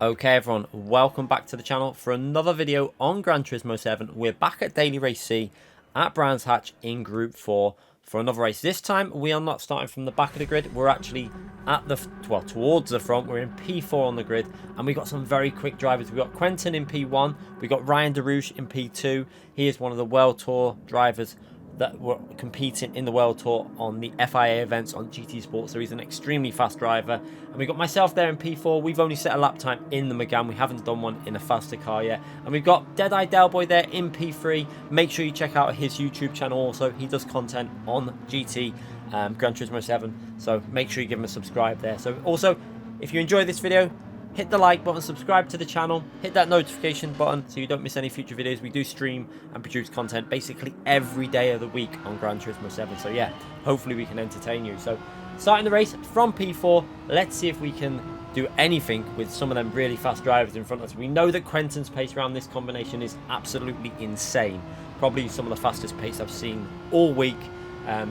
Okay everyone, welcome back to the channel for another video on Gran Turismo 7. We're back at Daily Race C at Brands Hatch in Group 4 for another race. This time we are not starting from the back of the grid, we're actually at the, well, towards the front. We're in P4 on the grid and we've got some very quick drivers. We've got Quentin in P1, we've got Ryan DeRouche in P2. He is one of the World Tour drivers that were competing in the World Tour on the FIA events on GT Sport, so he's an extremely fast driver. And we've got myself there in P4. We've only set a lap time in the Megane, we haven't done one in a faster car yet. And we've got Deadeye Delboy there in P3. Make sure you check out his YouTube channel also, he does content on GT Gran Turismo 7, so make sure you give him a subscribe there. So also, if you enjoy this video, hit the like button, subscribe to the channel, hit that notification button so you don't miss any future videos. We do stream and produce content basically every day of the week on Gran Turismo 7. So yeah, hopefully we can entertain you. So starting the race from P4, let's see if we can do anything with some of them really fast drivers in front of us. We know that Quentin's pace around this combination is absolutely insane. Probably some of the fastest pace I've seen all week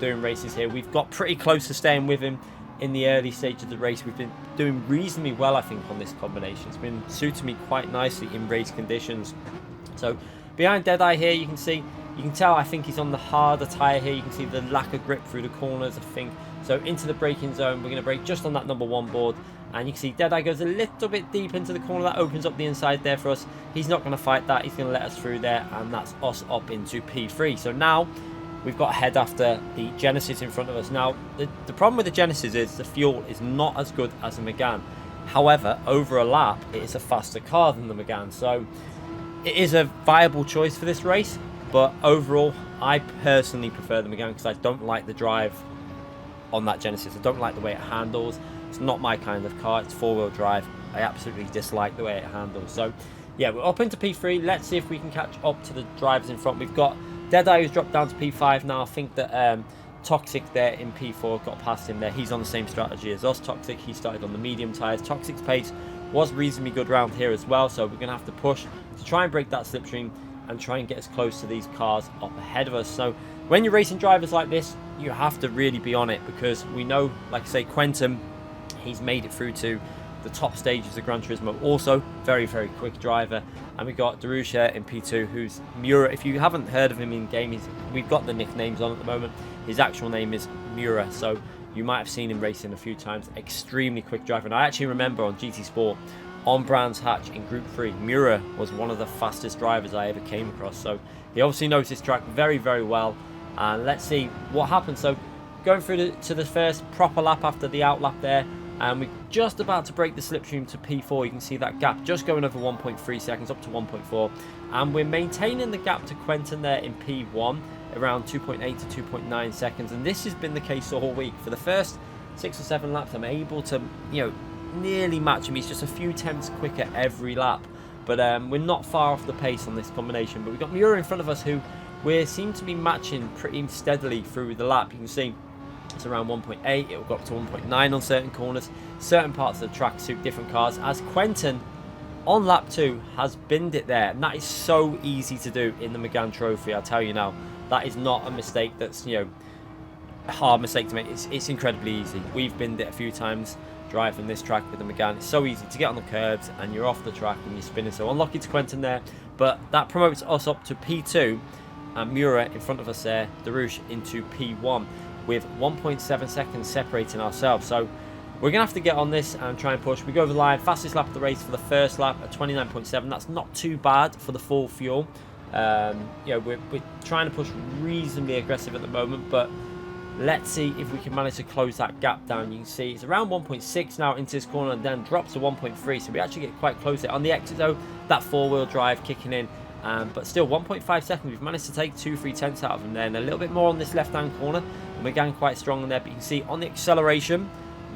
doing races here. We've got pretty close to staying with him in the early stage of the race. We've been doing reasonably well, I think, on this combination. It's been suiting me quite nicely in race conditions. So behind Deadeye here, you can tell I think he's on the harder tyre here. You can see the lack of grip through the corners, I think. So into the braking zone, we're going to brake just on that #1 board. And you can see Deadeye goes a little bit deep into the corner. That opens up the inside there for us. He's not going to fight that. He's going to let us through there. And that's us up into P3. So now we've got a head after the Genesis in front of us. Now, the problem with the Genesis is the fuel is not as good as the Megane. However, over a lap, it is a faster car than the Megane. So it is a viable choice for this race. But overall, I personally prefer the Megane because I don't like the drive on that Genesis. I don't like the way it handles. It's not my kind of car. It's four-wheel drive. I absolutely dislike the way it handles. So yeah, we're up into P3. Let's see if we can catch up to the drivers in front. We've got Deadeye who's dropped down to P5 now. I think that Toxic there in P4 got past him there. He's on the same strategy as us. Toxic, he started on the medium tyres. Toxic's pace was reasonably good round here as well, so we're going to have to push to try and break that slipstream and try and get as close to these cars up ahead of us. So when you're racing drivers like this, you have to really be on it, because we know, like I say, Quentin, he's made it through to the top stages of Gran Turismo. Also, very, very quick driver. And we got DeRouche in P2, who's Mura. If you haven't heard of him in game, we've got the nicknames on at the moment. His actual name is Mura, so you might have seen him racing a few times. Extremely quick driver. And I actually remember on GT Sport, on Brands Hatch in Group 3, Mura was one of the fastest drivers I ever came across. So he obviously knows this track very, very well. And let's see what happens. So going through to the first proper lap after the out lap there. And we're just about to break the slipstream to P4. You can see that gap just going over 1.3 seconds up to 1.4. And we're maintaining the gap to Quentin there in P1 around 2.8 to 2.9 seconds. And this has been the case all week. For the first 6 or 7 laps, I'm able to, nearly match him. He's just a few tenths quicker every lap. But we're not far off the pace on this combination. But we've got Mura in front of us, who we seem to be matching pretty steadily through the lap. You can see it's around 1.8, it will go up to 1.9 on certain corners. Certain parts of the track suit different cars, as Quentin on lap 2 has binned it there. And that is so easy to do in the Megane Trophy, I'll tell you now. That is not a mistake that's, a hard mistake to make. It's incredibly easy. We've binned it a few times driving this track with the Megane. It's so easy to get on the curbs and you're off the track and you're spinning. So unlucky to Quentin there, but that promotes us up to P2 and Mura in front of us there, DeRouche into P1. With 1.7 seconds separating ourselves. So we're going to have to get on this and try and push. We go over the line, fastest lap of the race for the first lap at 29.7. That's not too bad for the full fuel. We're trying to push reasonably aggressive at the moment, but let's see if we can manage to close that gap down. You can see it's around 1.6 now into this corner and then drops to 1.3. So we actually get quite close there. On the exit though, that four-wheel drive kicking in. But still 1.5 seconds, we've managed to take 2-3 tenths out of him there, and a little bit more on this left hand corner, and we're getting quite strong in there. But you can see on the acceleration,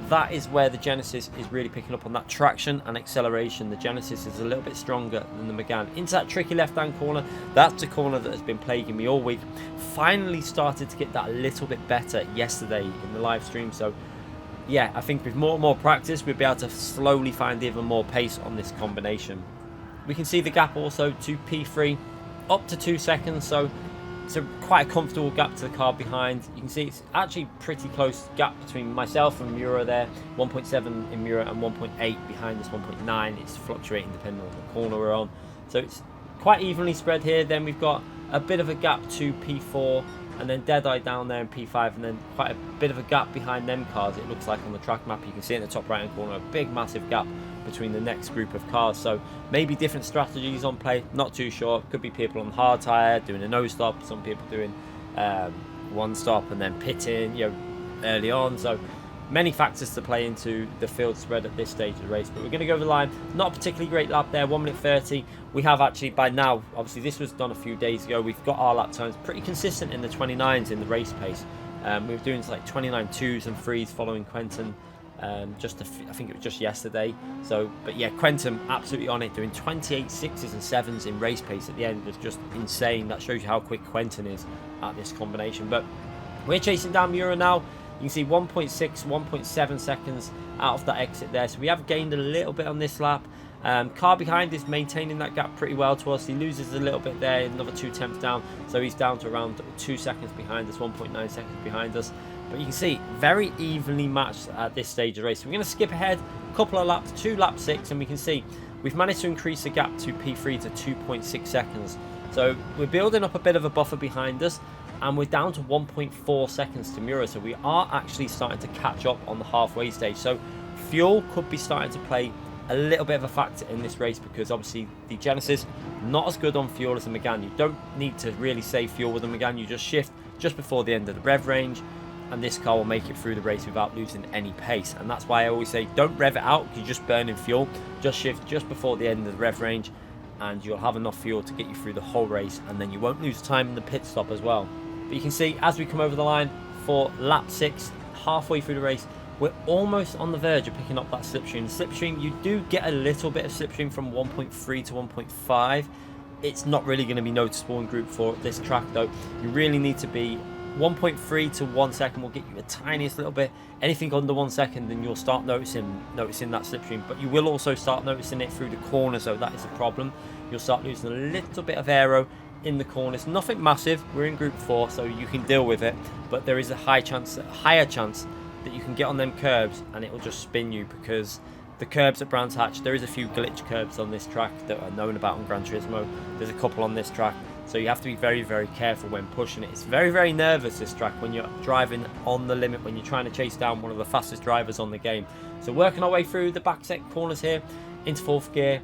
that is where the Genesis is really picking up on that traction and acceleration. The Genesis is a little bit stronger than the Megane. Into that tricky left hand corner, that's the corner that has been plaguing me all week. Finally started to get that a little bit better yesterday in the live stream. So yeah, I think with more and more practice, we'll be able to slowly find even more pace on this combination. We can see the gap also to P3 up to 2 seconds, so it's quite a comfortable gap to the car behind. You can see it's actually pretty close gap between myself and Mura there. 1.7 in Mura and 1.8 behind us, 1.9. It's fluctuating depending on the corner we're on. So it's quite evenly spread here. Then we've got a bit of a gap to P4 and then Deadeye down there in P5, and then quite a bit of a gap behind them cars, it looks like on the track map. You can see in the top right hand corner a big massive gap between the next group of cars. So maybe different strategies on play, not too sure. Could be people on hard tyre doing a no stop, some people doing one stop and then pitting, you know, early on. So many factors to play into the field spread at this stage of the race. But we're going to go over the line. Not a particularly great lap there, 1 minute 30. We have actually by now, obviously this was done a few days ago, we've got our lap times pretty consistent in the 29s in the race pace. We were doing like 29.2s and 3s following Quentin. I think it was just yesterday. So, but yeah, Quentin absolutely on it, doing 28 6s and 7s in race pace at the end was just insane. That shows you how quick Quentin is at this combination. But we're chasing down Mura now. You can see 1.6, 1.7 seconds out of that exit there. So we have gained a little bit on this lap. Car behind is maintaining that gap pretty well to us. He loses a little bit there, another 2 tenths down. So he's down to around 2 seconds behind us, 1.9 seconds behind us. But you can see very evenly matched at this stage of the race. So we're going to skip ahead a couple of laps to lap 6, and we can see we've managed to increase the gap to P3 to 2.6 seconds. So we're building up a bit of a buffer behind us, and we're down to 1.4 seconds to Mura. So we are actually starting to catch up on the halfway stage. So fuel could be starting to play a little bit of a factor in this race, because obviously the Genesis not as good on fuel as the Megane. You don't need to really save fuel with the Megane. You just shift just before the end of the rev range, and this car will make it through the race without losing any pace. And that's why I always say don't rev it out, because you're just burning fuel. Just shift just before the end of the rev range and you'll have enough fuel to get you through the whole race, and then you won't lose time in the pit stop as well. But you can see as we come over the line for lap 6, halfway through the race, we're almost on the verge of picking up that slipstream. Slipstream, you do get a little bit of slipstream from 1.3 to 1.5. It's not really going to be noticeable in Group 4 at this track though. You really need to be 1.3 to 1 second will get you a tiniest little bit. Anything under 1 second, then you'll start noticing that slipstream. But you will also start noticing it through the corners, so that is a problem. You'll start losing a little bit of aero in the corners. Nothing massive. We're in Group 4, so you can deal with it. But there is a higher chance that you can get on them curbs and it will just spin you, because the curbs at Brands Hatch, there is a few glitch curbs on this track that are known about on Gran Turismo. There's a couple on this track, so you have to be very, very careful when pushing it. It's very, very nervous, this track, when you're driving on the limit, when you're trying to chase down one of the fastest drivers on the game. So working our way through the back set corners here into 4th gear,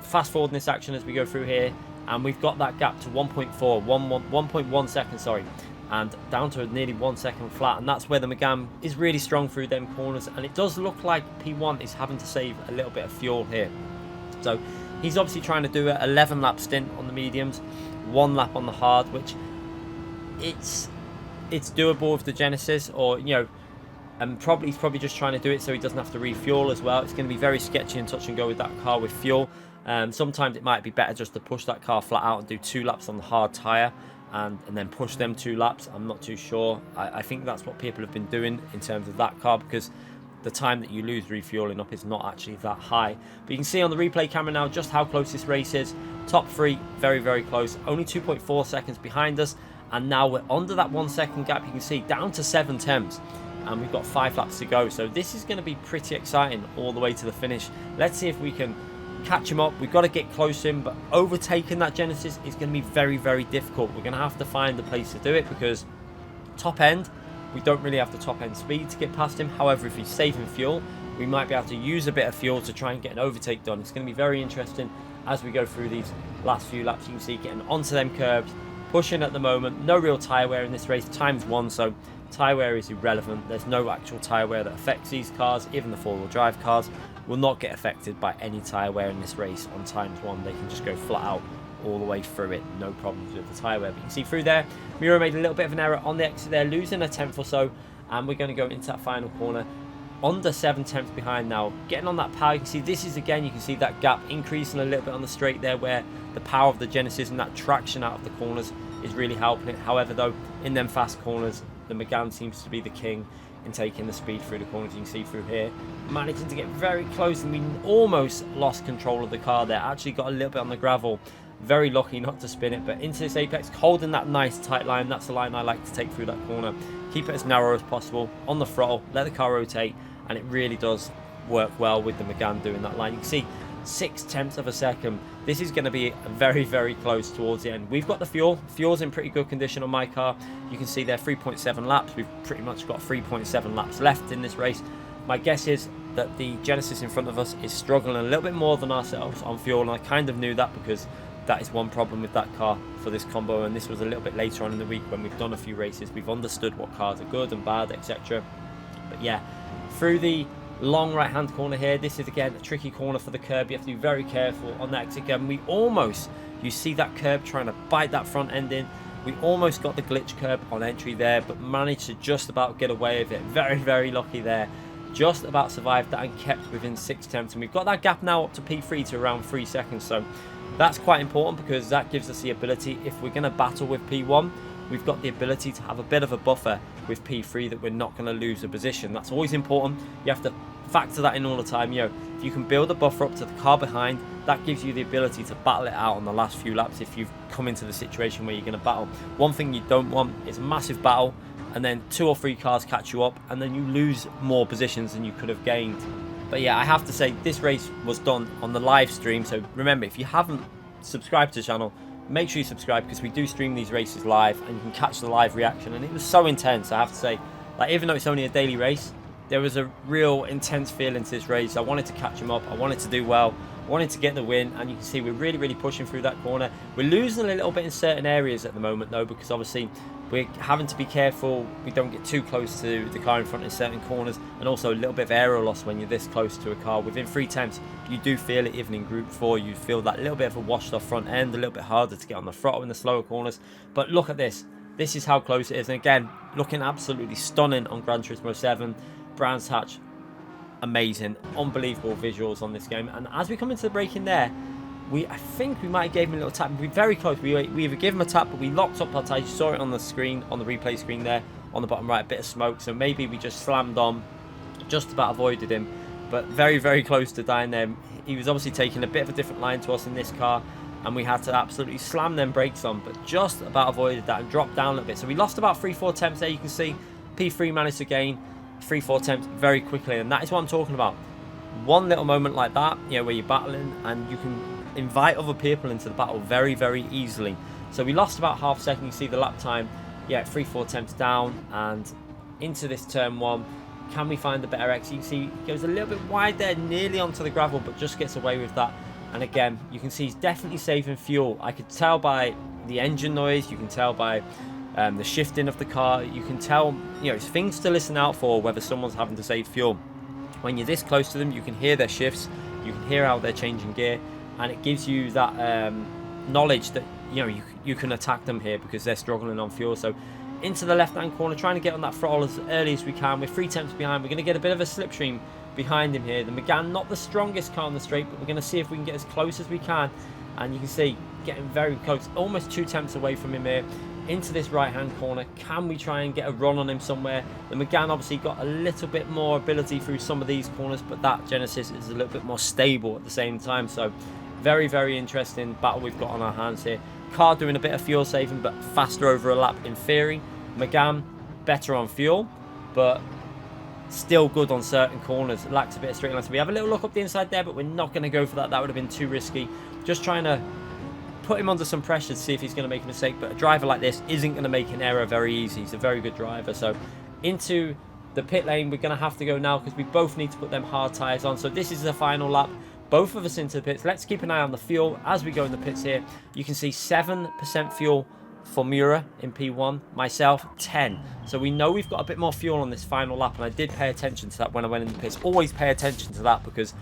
fast forwarding this action as we go through here, and we've got that gap to 1.1 seconds, sorry, and down to nearly 1 second flat. And that's where the Megane is really strong through them corners, and it does look like P1 is having to save a little bit of fuel here. So he's obviously trying to do an 11 lap stint on the mediums, 1 lap on the hard, which it's doable with the Genesis, or you know, and he's probably just trying to do it so he doesn't have to refuel as well. It's going to be very sketchy and touch and go with that car with fuel. Sometimes it might be better just to push that car flat out and do 2 laps on the hard tyre and then push them 2 laps. I'm not too sure. I think that's what people have been doing in terms of that car, because the time that you lose refueling up is not actually that high. But you can see on the replay camera now just how close this race is. Top 3, very, very close. Only 2.4 seconds behind us. And now we're under that 1 second gap. You can see down to 7 tenths. And we've got 5 laps to go. So this is going to be pretty exciting all the way to the finish. Let's see if we can catch him up. We've got to get close to him, but overtaking that Genesis is going to be very, very difficult. We're going to have to find the place to do it, because top end, we don't really have the top end speed to get past him. However, if he's saving fuel, we might be able to use a bit of fuel to try and get an overtake done. It's going to be very interesting as we go through these last few laps. You can see getting onto them curbs, pushing at the moment. No real tyre wear in this race, times 1, so tyre wear is irrelevant. There's no actual tyre wear that affects these cars. Even the 4-wheel drive cars will not get affected by any tyre wear in this race on times 1. They can just go flat out all the way through it, no problems with the tyre wear. But you can see through there, Mura made a little bit of an error on the exit there, losing a tenth or so, and we're going to go into that final corner under 7 tenths behind now, getting on that power. You can see this is, again, you can see that gap increasing a little bit on the straight there, where the power of the Genesis and that traction out of the corners is really helping it. However though, in them fast corners, the Megane seems to be the king in taking the speed through the corners. You can see through here, managing to get very close, and we almost lost control of the car there. Actually got a little bit on the gravel Very lucky not to spin it, but into this apex, holding that nice tight line. That's the line I like to take through that corner. Keep it as narrow as possible on the throttle, let the car rotate, and it really does work well with the Megane doing that line. You can see 0.6 of a second. This is going to be very, very close towards the end. We've got the fuel. Fuel's in pretty good condition on my car. You can see there 3.7 laps. We've pretty much got 3.7 laps left in this race. My guess is that the Genesis in front of us is struggling a little bit more than ourselves on fuel, and I kind of knew that because that is one problem with that car for this combo, and this was a little bit later on in the week when we've done a few races. We've understood what cars are good and bad, etc. But yeah, through the long right hand corner here, this is again a tricky corner for the curb. You have to be very careful on that exit again. We almost, you see that curb trying to bite that front end in. We almost got the glitch curb on entry there, but managed to just about get away with it. Very, very lucky there. Just about survived that and kept within 0.6, and we've got that gap now up to P3 to around 3 seconds. So that's quite important because that gives us the ability, if we're going to battle with P1, we've got the ability to have a bit of a buffer with P3 that we're not going to lose a position. That's always important. You have to factor that in all the time. You know, if you can build a buffer up to the car behind, that gives you the ability to battle it out on the last few laps if you've come into the situation where you're going to battle. One thing you don't want is a massive battle and then 2 or 3 cars catch you up and then you lose more positions than you could have gained. But yeah, I have to say this race was done on the live stream, so remember, if you haven't subscribed to the channel, make sure you subscribe because we do stream these races live and you can catch the live reaction, and it was so intense. I have to say, like, even though it's only a daily race, there was a real intense feeling to this race. I wanted to catch him up, I wanted to do well, I wanted to get the win, and you can see we're really, really pushing through that corner. We're losing a little bit in certain areas at the moment though, because obviously we're having to be careful we don't get too close to the car in front in certain corners, and also a little bit of aero loss when you're this close to a car. Within 3/10, you do feel it. Even in Group 4, you feel that little bit of a washed off front end, a little bit harder to get on the throttle in the slower corners. But look at this. This is how close it is. And again, looking absolutely stunning on Gran Turismo 7. Brands Hatch, amazing. Unbelievable visuals on this game. And as we come into the break in there, I think we might have gave him a little tap. We're very close. We either gave him a tap, but we locked up our tyres. You saw it on the screen, on the replay screen there, on the bottom right, a bit of smoke. So maybe we just slammed on, just about avoided him. But very, very close to dying there. He was obviously taking a bit of a different line to us in this car, and we had to absolutely slam them brakes on, but just about avoided that and dropped down a little bit. So we lost about 3-4 attempts there. You can see P3 managed to gain 3-4 attempts very quickly, and that is what I'm talking about. One little moment like that, you know, where you're battling and you can invite other people into the battle very, very easily. So we lost about half a second. You see the lap time, yeah, 3-4 attempts down and into this turn 1. Can we find the better exit? You can see he goes a little bit wide there, nearly onto the gravel, but just gets away with that. And again, you can see he's definitely saving fuel. I could tell by the engine noise, you can tell by the shifting of the car, you can tell, you know, it's things to listen out for whether someone's having to save fuel. When you're this close to them, you can hear their shifts, you can hear how they're changing gear, and it gives you that knowledge that, you know, you can attack them here because they're struggling on fuel. So into the left hand corner, trying to get on that throttle as early as we can. We're 3 attempts behind. We're going to get a bit of a slipstream behind him here. The Megane, not the strongest car on the straight, but we're going to see if we can get as close as we can. And you can see getting very close, almost 2 attempts away from him here. Into this right hand corner, can we try and get a run on him somewhere? The Megane obviously got a little bit more ability through some of these corners, but that Genesis is a little bit more stable at the same time. So very, very interesting battle we've got on our hands here. Car doing a bit of fuel saving, but faster over a lap in theory. Megane better on fuel, but still good on certain corners. Lacks a bit of straight line. So we have a little look up the inside there, but we're not going to go for that. That would have been too risky. Just trying to put him under some pressure to see if he's going to make a mistake. But a driver like this isn't going to make an error very easy. He's a very good driver. So into the pit lane we're going to have to go now, because we both need to put them hard tyres on. So this is the final lap. Both of us into the pits. Let's keep an eye on the fuel as we go in the pits here. You can see 7% fuel for Mura in P1, myself 10. So we know we've got a bit more fuel on this final lap, and I did pay attention to that when I went in the pits. Always pay attention to that, because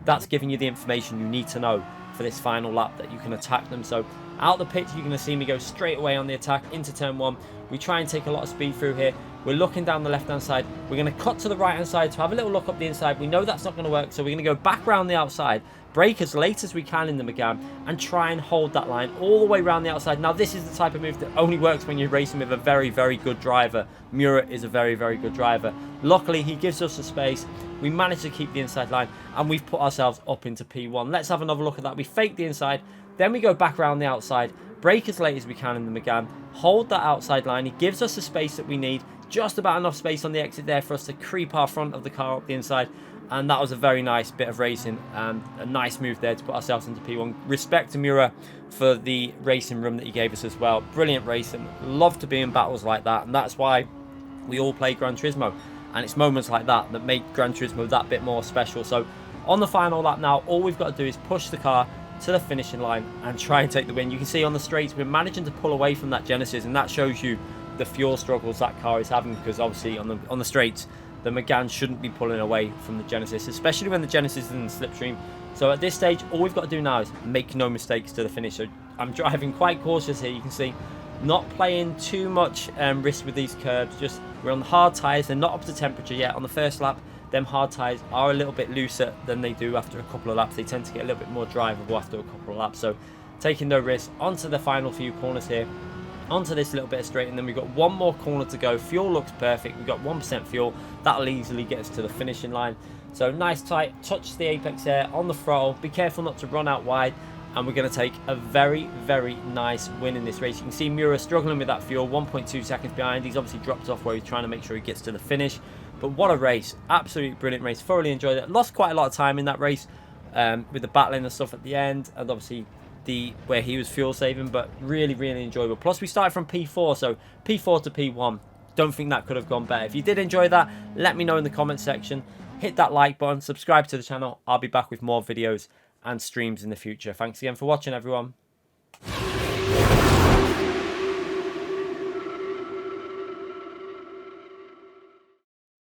that's giving you the information you need to know for this final lap, that you can attack them. So out the pits, you're going to see me go straight away on the attack into turn 1. We try and take a lot of speed through here. We're looking down the left hand side. We're going to cut to the right hand side to have a little look up the inside. We know that's not going to work, so we're going to go back around the outside, brake as late as we can in the Megane, and try and hold that line all the way around the outside. Now this is the type of move that only works when you're racing with a very, very good driver. Mura is a very, very good driver. Luckily he gives us the space. We managed to keep the inside line, and we've put ourselves up into P1. Let's have another look at that. We faked the inside, Then we go back around the outside, brake as late as we can in the McGann, hold that outside line. He gives us the space that we need, just about enough space on the exit there for us to creep our front of the car up the inside. And that was a very nice bit of racing and a nice move there to put ourselves into P1. Respect to Mura for the racing room that he gave us as well. Brilliant racing. Love to be in battles like that, and that's why we all play Gran Turismo. And it's moments like that that make Gran Turismo that bit more special. So on the final lap now, all we've got to do is push the car to the finishing line and try and take the win. You can see on the straights we're managing to pull away from that Genesis, and that shows you the fuel struggles that car is having, because obviously on the straights the McGann shouldn't be pulling away from the Genesis, especially when the Genesis is in the slipstream. So at this stage, all we've got to do now is make no mistakes to the finish. So I'm driving quite cautious here. You can see not playing too much risk with these curbs. Just we're on the hard tyres. They're not up to temperature yet. On the first lap, them hard tyres are a little bit looser than they do after a couple of laps. They tend to get a little bit more drivable after a couple of laps. So taking no risk. Onto the final few corners here. Onto this little bit of straight, and then we've got one more corner to go. Fuel looks perfect. We've got 1% fuel. That'll easily get us to the finishing line. So nice tight, touch the apex there on the throttle. Be careful not to run out wide, and we're going to take a very, very nice win in this race. You can see Mura struggling with that fuel, 1.2 seconds behind. He's obviously dropped off where he's trying to make sure he gets to the finish. But what a race. Absolutely brilliant race. Thoroughly enjoyed it. Lost quite a lot of time in that race with the battling and stuff at the end, and obviously where he was fuel saving, but really, really enjoyable. Plus we started from P4, so P4 to P1. Don't think that could have gone better. If you did enjoy that, let me know in the comment section. Hit that like button, subscribe to the channel. I'll be back with more videos and streams in the future. Thanks again for watching, everyone.